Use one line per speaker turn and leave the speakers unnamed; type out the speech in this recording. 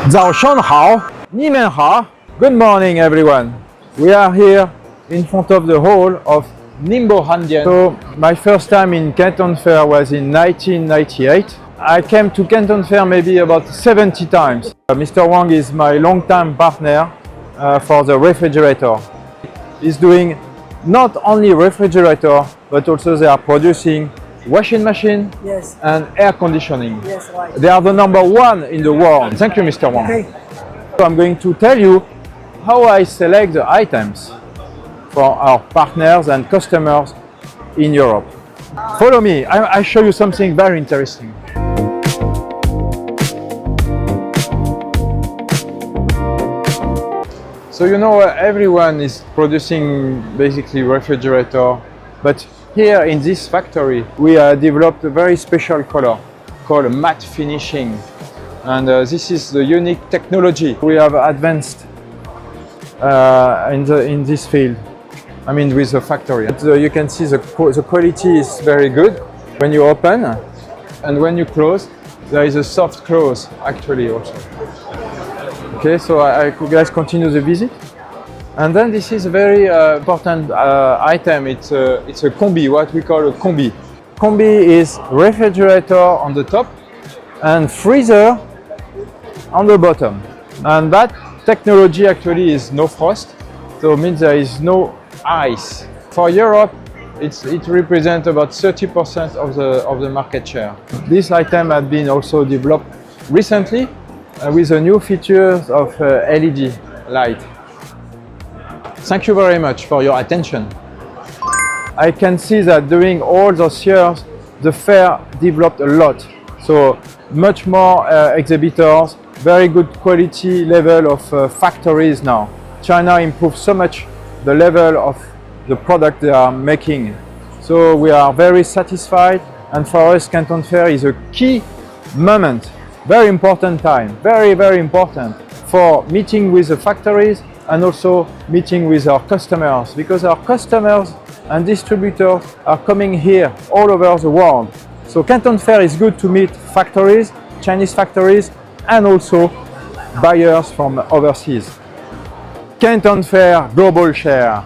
早上好，你们好. Good morning, everyone. We are here in front of the hall of Nimbo Handian. So my first time in Canton Fair was in 1998. I came to Canton Fair maybe about 70 times. Mr. Wang is my long-time partner for the refrigerator. He's doing not only refrigerator, but also they are producing washing machine and air conditioning.
Yes, right.
They are the #1 in the world. Thank you, Mr. Wang.
Okay.
So I'm going to tell you how I select the items for our partners and customers in Europe. Follow me, I show you something very interesting. So you know everyone is producing basically refrigerator, but here in this factory we developed a very special color called matte finishing, and this is the unique technology we have advanced in this field. I mean with the factory. You can see the quality is very good when you open, and when you close there is a soft close actually also. Okay, so I could guys continue the visit. And then this is a very important item. It's a combi, what we call a combi. Combi is refrigerator on the top and freezer on the bottom. And that technology actually is no frost, so it means there is no ice. For Europe, it represents about 30% of the market share. This item has been also developed recently with the new features of LED light. Thank you very much for your attention. I can see that during all those years, the fair developed a lot. So much more exhibitors, very good quality level of factories now. China improved so much the level of the product they are making. So we are very satisfied, and for us Canton Fair is a key moment. Very important time, very, very important for meeting with the factories and also meeting with our customers, because our customers and distributors are coming here all over the world. So Canton Fair is good to meet factories, Chinese factories, and also buyers from overseas. Canton Fair Global Share.